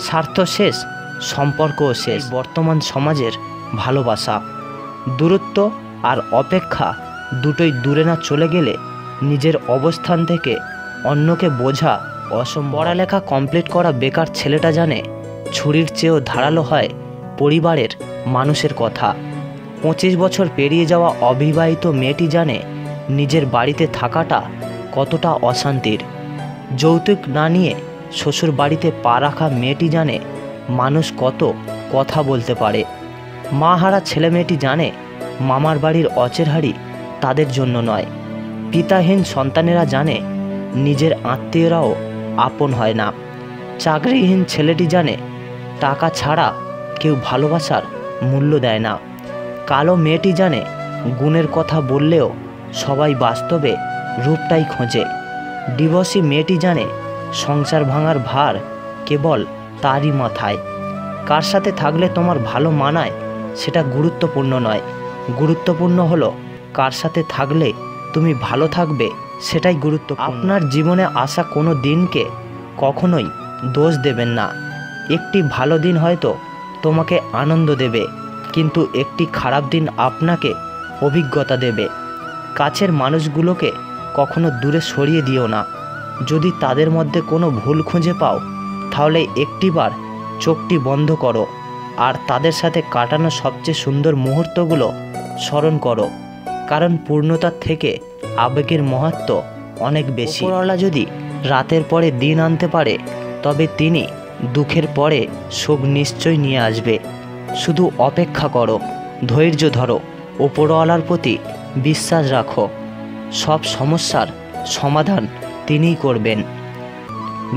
স্বার্থ শেষ, সম্পর্কও শেষ। বর্তমান সমাজের ভালোবাসা, দূরত্ব আর অপেক্ষা দুটোই দূরে না চলে গেলে নিজের অবস্থান থেকে অন্যকে বোঝা অসম্ভব। পড়ালেখা কমপ্লিট করা বেকার ছেলেটা জানে ছুরির চেয়েও ধারালো হয় পরিবারের মানুষের কথা। 25 বছর পেরিয়ে যাওয়া অবিবাহিত মেয়েটি জানে নিজের বাড়িতে থাকাটা কতটা অশান্তির। যৌতুক না নিয়ে শ্বশুর বাড়িতে পা রাখা মেয়েটি জানে মানুষ কত কথা বলতে পারে। মা হারা ছেলে মেয়েটি জানে মামার বাড়ির অচেরহারি তাদের জন্য নয়। পিতাহীন সন্তানেরা জানে নিজের আত্মীয়রাও আপন হয় না। চাকরিহীন ছেলেটি জানে টাকা ছাড়া কেউ ভালোবাসার মূল্য দেয় না। কালো মেয়েটি জানে গুণের কথা বললেও সবাই বাস্তবে রূপটাই খোঁজে। ডিভোর্সি মেয়েটি জানে সংসার ভাঙার ভার কেবল তারই মাথায়। কার সাথে থাকলে তোমার ভালো মানায় সেটা গুরুত্বপূর্ণ নয়, গুরুত্বপূর্ণ হলো কার সাথে থাকলে তুমি ভালো থাকবে, সেটাই গুরুত্বপূর্ণ। আপনার জীবনে আসা কোনো দিনকে কখনোই দোষ দেবেন না। একটি ভালো দিন হয়তো তোমাকে আনন্দ দেবে, কিন্তু একটি খারাপ দিন আপনাকে অভিজ্ঞতা দেবে। কাছের মানুষগুলোকে কখনো দূরে সরিয়ে দিও না। যদি তাদের মধ্যে কোনো ভুল খুঁজে পাও তাহলে একটিবার চোখটি বন্ধ করো আর তাদের সাথে কাটানো সবচেয়ে সুন্দর মুহূর্তগুলো স্মরণ করো, কারণ পূর্ণতার থেকে আবেগের মাহাত্ম্য অনেক বেশি। উপরওয়ালা যদি রাতের পরে দিন আনতে পারে তবে তিনি দুঃখের পরে সুখ নিশ্চয় নিয়ে আসবে। শুধু অপেক্ষা করো, ধৈর্য ধরো, উপরওয়ালার প্রতি বিশ্বাস রাখো। সব সমস্যার সমাধান তিনিই করবেন।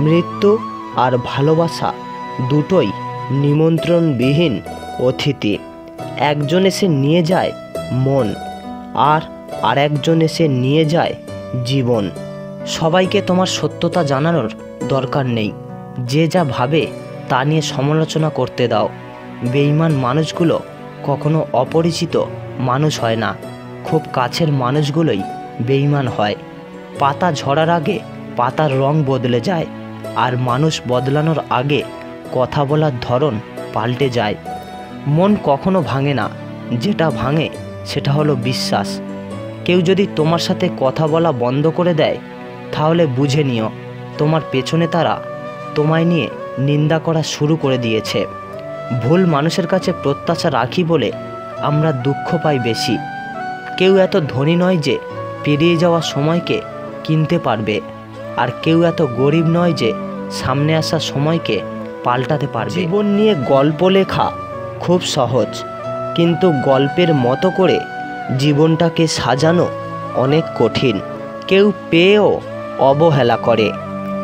মৃত্যু আর ভালোবাসা দুটোই নিমন্ত্রণবিহীন অতিথি। একজন এসে নিয়ে যায় মন আর আরেকজন এসে নিয়ে যায় জীবন। সবাইকে তোমার সত্যতা জানানোর দরকার নেই। যে যা ভাবে তা নিয়ে সমালোচনা করতে দাও। বেঈমান মানুষগুলো কখনো অপরিচিত মানুষ হয় না, খুব কাছের মানুষগুলোই বেঈমান হয়। পাতা ঝরার আগে পাতার রং বদলে যায়, আর মানুষ বদলানোর আগে কথা বলার ধরন পাল্টে যায়। মন কখনো ভাঙে না, যেটা ভাঙে সেটা হলো বিশ্বাস। কেউ যদি তোমার সাথে কথা বলা বন্ধ করে দেয় তাহলে বুঝে নিও তোমার পেছনে তারা তোমায় নিয়ে নিন্দা করা শুরু করে দিয়েছে। ভুল মানুষের কাছে প্রত্যাশা রাখি বলে আমরা দুঃখ পাই বেশি। কেউ এত ধনী নয় যে পেরিয়ে যাওয়া সময়কে কিনতে পারবে, আর কেউ এত গরিব নয় যে সামনে আসা সময়কে পাল্টাতে পারবে। জীবন নিয়ে গল্প লেখা খুব সহজ, কিন্তু গল্পের মতো করে জীবনটাকে সাজানো অনেক কঠিন। কেউ পেয়েও অবহেলা করে,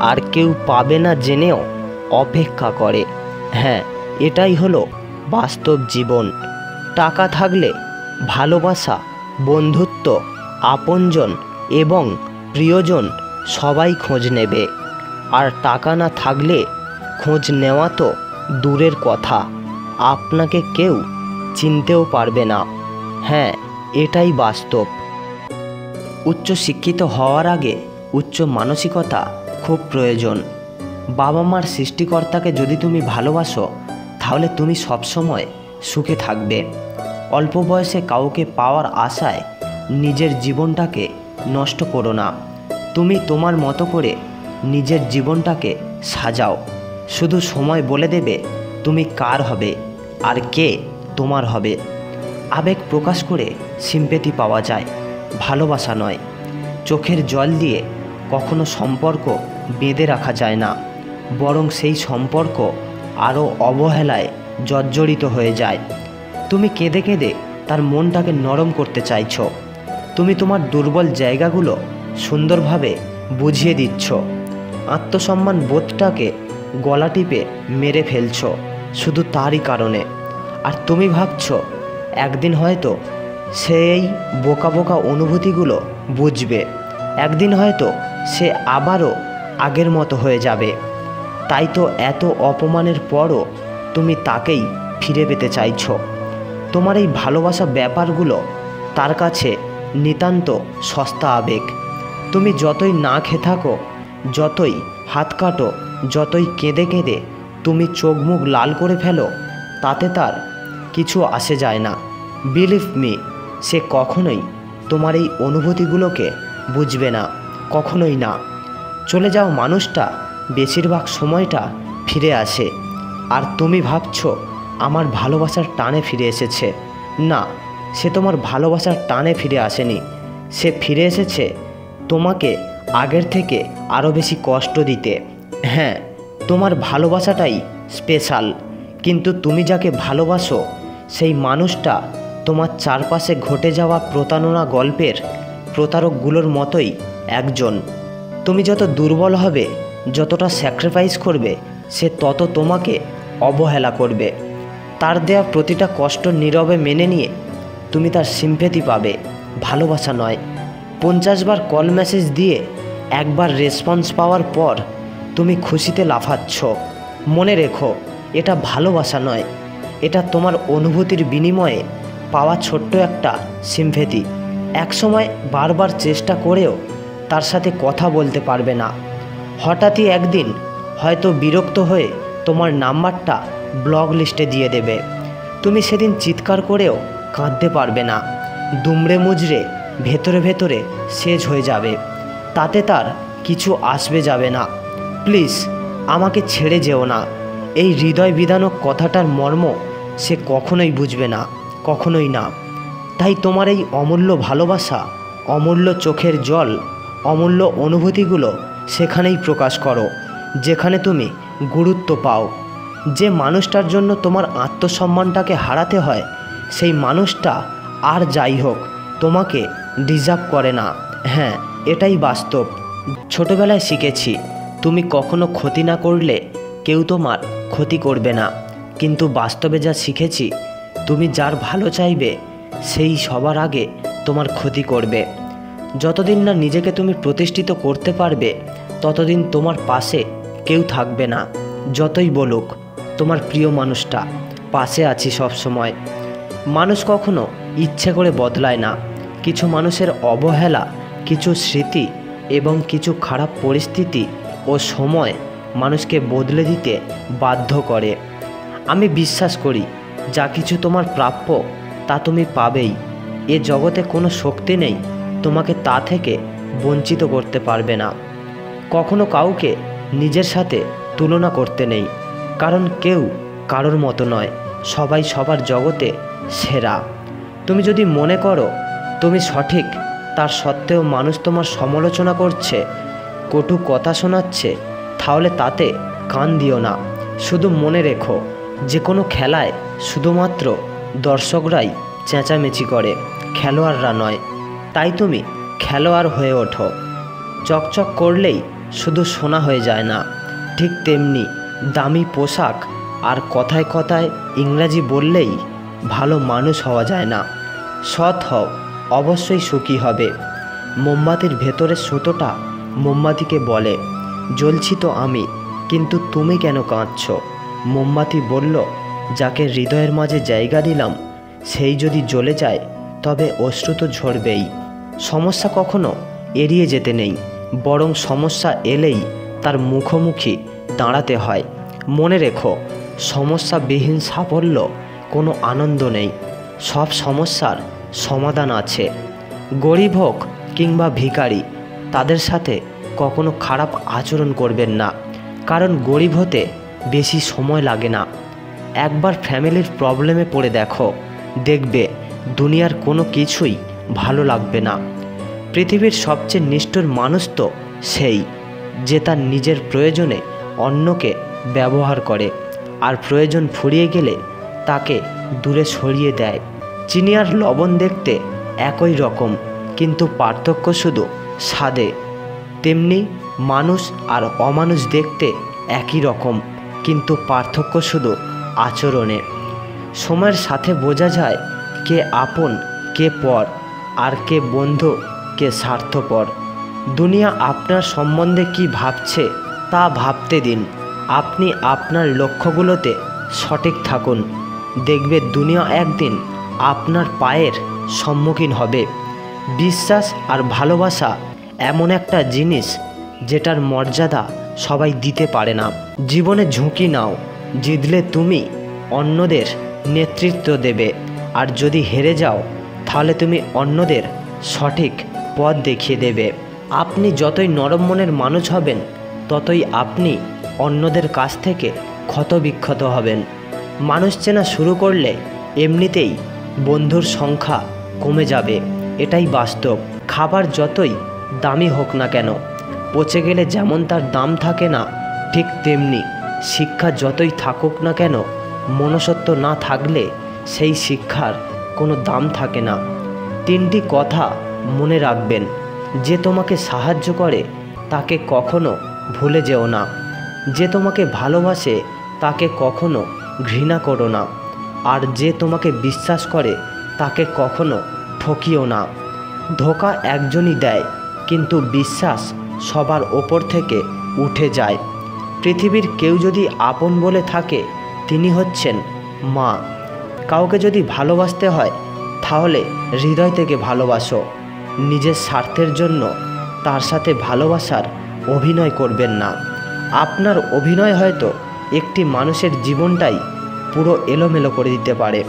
আর কেউ পাবে না জেনেও অপেক্ষা করে। হ্যাঁ, এটাই হলো বাস্তব জীবন। টাকা থাকলে ভালোবাসা, বন্ধুত্ব, আপনজন এবং প্রিয়জন সবাই খোঁজ নেবে, আর টাকা না থাকলে খোঁজ নেওয়া তো দূরের কথা, আপনাকে কেউ চিনতেও পারবে না। হ্যাঁ, এটাই বাস্তব। উচ্চ শিক্ষিত হওয়ার আগে উচ্চ মানসিকতা খুব প্রয়োজন। বাবা মার সৃষ্টিকর্তাকে যদি তুমি ভালোবাসো তাহলে তুমি সবসময় সুখে থাকবে। অল্প বয়সে কাউকে পাওয়ার আশায় নিজের জীবনটাকে নষ্ট করো না। তুমি তোমার মতো করে নিজের জীবনটাকে সাজাও। শুধু সময় বলে দেবে তুমি কার হবে আর কে তোমার হবে। আবেগ প্রকাশ করে সিম্প্যাথি পাওয়া যায়, ভালোবাসা নয়। চোখের জল দিয়ে কখনো সম্পর্ক বেঁধে রাখা যায় না, বরং সেই সম্পর্ক আরও অবহেলায় জর্জরিত হয়ে যায়। তুমি কেঁদে কেঁদে তার মনটাকে নরম করতে চাইছো। তুমি তোমার দুর্বল জায়গাগুলো সুন্দরভাবে বুঝিয়ে দিচ্ছ। আত্মসম্মান বোধটাকে গলা টিপে মেরে ফেলছো শুধু তারই কারণে। আর তুমি ভাবছো একদিন হয়তো সেই বোকা বোকা অনুভূতিগুলো বুঝবে, একদিন হয়তো সে আবারও আগের মতো হয়ে যাবে। তাই তো এত অপমানের পরও তুমি তাকেই ফিরে পেতে চাইছো। তোমার এই ভালোবাসা ব্যাপারগুলো তার কাছে নিতান্ত সস্তা আবেগ। তুমি যতই না খেয়ে থাকো, যতই হাত কাটো, যতই কেঁদে কেঁদে তুমি চোখ মুখ লাল করে ফেলো, তাতে তার কিছু আসে যায় না। বিলিভ মি, সে কখনোই তোমার এই অনুভূতিগুলোকে বুঝবে না, কখনোই না। চলে যাও মানুষটা বেশিরভাগ সময়টা ফিরে আসে, আর তুমি ভাবছো আমার ভালোবাসার টানে ফিরে এসেছে। না, সে তোমার ভালোবাসার টানে ফিরে আসেনি। সে ফিরে এসেছে তোমাকে আগের থেকে আরও বেশি কষ্ট দিতে। হ্যাঁ, তোমার ভালোবাসাটাই স্পেশাল, কিন্তু তুমি যাকে ভালোবাসো সেই মানুষটা তোমার চারপাশে ঘটে যাওয়া প্রতারণা গল্পের প্রতারকগুলোর মতোই একজন। তুমি যত দুর্বল হবে, যতটা স্যাক্রিফাইস করবে, সে তত তোমাকে অবহেলা করবে। তার দেয়া প্রতিটা কষ্ট নীরবে মেনে নিয়ে তুমি তার সিম্প্যাথি পাবে, ভালোবাসা নয়। 50 বার কল মেসেজ দিয়ে একবার রেসপন্স পাওয়ার পর তুমি খুশিতে লাফাচ্ছ। মনে রেখো, এটা ভালোবাসা নয়, এটা তোমার অনুভূতির বিনিময়ে পাওয়া ছোট্ট একটা সিম্প্যাথি। একসময় বারবার চেষ্টা করেও তার সাথে কথা বলতে পারবে না। হঠাৎই একদিন হয়তো বিরক্ত হয়ে তোমার নাম্বারটা ব্লক লিস্টে দিয়ে দেবে। তুমি সেদিন চিৎকার করেও কাঁদতে পারবে না, দুমড়ে মুচড়ে ভেতরে ভেতরে শেষ হয়ে যাবে। তাতে তার কিছু আসবে যাবে না। প্লিজ আমাকে ছেড়ে যেও না। এই হৃদয় বিদানক কথাটার মর্ম সে কখনোই বুঝবে না, কখনোই না। তাই তোমার এই অমূল্য ভালোবাসা, অমূল্য চোখের জল, অমূল্য অনুভূতিগুলো সেখানেই প্রকাশ করো, যেখানে তুমি গুরুত্ব পাও। যে মানুষটার জন্য তোমার আত্মসম্মানটাকে হারাতে হয়, সেই মানুষটা আর যাই হোক তোমাকে ডিজার্ভ করে না। হ্যাঁ, এটাই বাস্তব। ছোটবেলায় শিখেছি, তুমি কখনো ক্ষতি না করলে কেউ তোমার ক্ষতি করবে না। কিন্তু বাস্তবে যা শিখেছি, তুমি যার ভালো চাইবে সেই সবার আগে তোমার ক্ষতি করবে। যতদিন না নিজেকে তুমি প্রতিষ্ঠিত করতে পারবে, ততদিন তোমার পাশে কেউ থাকবে না। যতই বলুক তোমার প্রিয় মানুষটা, পাশে আছি সব সময়। মানুষ কখনো ইচ্ছে করে বদলায় না। কিছু মানুষের অবহেলা, কিছু স্মৃতি এবং কিছু খারাপ পরিস্থিতি ও সময় মানুষকে বদলে দিতে বাধ্য করে। আমি বিশ্বাস করি, যা কিছু তোমার প্রাপ্য তা তুমি পাবেই। এ জগতে কোনো শক্তি নেই তোমাকে তা থেকে বঞ্চিত করতে পারবে না। কখনো কাউকে নিজের সাথে তুলনা করতে নেই, কারণ কেউ কারোর মতো নয়, সবাই সবার জগতে সেরা। তুমি যদি মনে করো তুমি সঠিক, তার সত্ত্বেও মানুষ তোমার সমালোচনা করছে, কটু কথা শোনাচ্ছে, তাহলে তাতে কান দিও না। শুধু মনে রেখো, যে কোনো খেলায় শুধুমাত্র দর্শকরাই চেঁচামেচি করে, খেলোয়াড়রা নয়। তাই তুমি খেলোয়াড় হয়ে ওঠো। চকচক করলেই শুধু সোনা হয়ে যায় না, ঠিক তেমনি দামি পোশাক আর কথায় কথায় ইংরাজি বললেই ভালো মানুষ হওয়া যায় না। সৎ হও, অবশ্যই সুখী হবে। মোমবাতির ভেতরের সুতোটা মোমবাতিকে বলে, জ্বলছি তো আমি, কিন্তু তুমি কেন কাঁদছ? মোমবাতি বলল, যাকে হৃদয়ের মাঝে জায়গা দিলাম সেই যদি জ্বলে যায় তবে অশ্রু তো ঝরবেই। সমস্যা কখনো এড়িয়ে যেতে নেই, বরং সমস্যা এলেই তার মুখোমুখি দাঁড়াতে হয়। মনে রেখো, সমস্যাবিহীন সাফল্য কোনো আনন্দ নেই। সব সমস্যার সমাধান আছে। গরিব হোক কিংবা ভিখারি, তাদের সাথে কখনো খারাপ আচরণ করবেন না, কারণ গরিব হতে বেশি সময় লাগে না। একবার ফ্যামিলির প্রবলেমে পড়ে দেখো, দেখবে দুনিয়ার কোনো কিছুই ভালো লাগবে না। পৃথিবীর সবচেয়ে নিষ্ঠুর মানুষ তো সেই, যে তার নিজের প্রয়োজনে অন্যকে ব্যবহার করে, আর প্রয়োজন ফুরিয়ে গেলে তাকে দূরে সরিয়ে দেয়। চিনি আর লবণ দেখতে একই রকম, কিন্তু পার্থক্য শুধু স্বাদে। তেমনি মানুষ আর অমানুষ দেখতে একই রকম, কিন্তু পার্থক্য শুধু আচরণে। সময়ের সাথে বোঝা যায় কে আপন, কে পর, আর কে বন্ধু, কে স্বার্থপর। দুনিয়া আপনার সম্বন্ধে কি ভাবছে তা ভাবতে দিন। আপনি আপনার লক্ষ্যগুলোতে সঠিক থাকুন। দেখবে দুনিয়া একদিন আপনার পায়ের সম্মুখীন হবে। বিশ্বাস আর ভালোবাসা এমন একটা জিনিস যেটার মর্যাদা সবাই দিতে পারে না। জীবনে ঝুঁকি নাও, জিতলে তুমি অন্যদের নেতৃত্ব দেবে, আর যদি হেরে যাও তাহলে তুমি অন্যদের সঠিক পথ দেখিয়ে দেবে। আপনি যতই নরম মনের মানুষ হবেন ততই আপনি অন্যদের কাছ থেকে ক্ষতবিক্ষত হবেন। মানুষ চেনা শুরু করলে এমনিতেই বন্ধুর সংখ্যা কমে যাবে, এটাই বাস্তব। খাবার যতই দামি হোক না কেন, পচে গেলে যেমন তার দাম থাকে না, ঠিক তেমনি শিক্ষা যতই থাকুক না কেন, মনুষ্যত্ব না থাকলে সেই শিক্ষার কোনো দাম থাকে না। 3টি কথা মনে রাখবেন। যে তোমাকে সাহায্য করে তাকে কখনো ভুলে যেও না। যে তোমাকে ভালোবাসে তাকে কখনো ঘৃণা করো না। আর যে তোমাকে বিশ্বাস করে তাকে কখনো ঠকিও না। ধোঁকা একজনই দেয়, কিন্তু বিশ্বাস সবার ওপর থেকে উঠে যায়। পৃথিবীর কেউ যদি আপন বলে থাকে তিনি হচ্ছেন মা। কাউকে যদি ভালোবাসতে হয় তাহলে হৃদয় থেকে ভালোবাসো। নিজের স্বার্থের জন্য তার সাথে ভালোবাসার অভিনয় করবেন না। আপনার অভিনয় হয়তো একটি মানুষের জীবনটাই পুরো এলোমেলো করে দিতে পারে।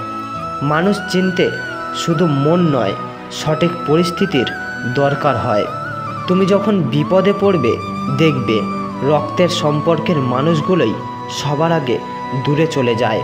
মানুষ চিনতে শুধু মন নয়, সঠিক পরিস্থিতির দরকার হয়। তুমি যখন বিপদে পড়বে দেখবে রক্তের সম্পর্কের মানুষগুলোই সবার আগে দূরে চলে যায়।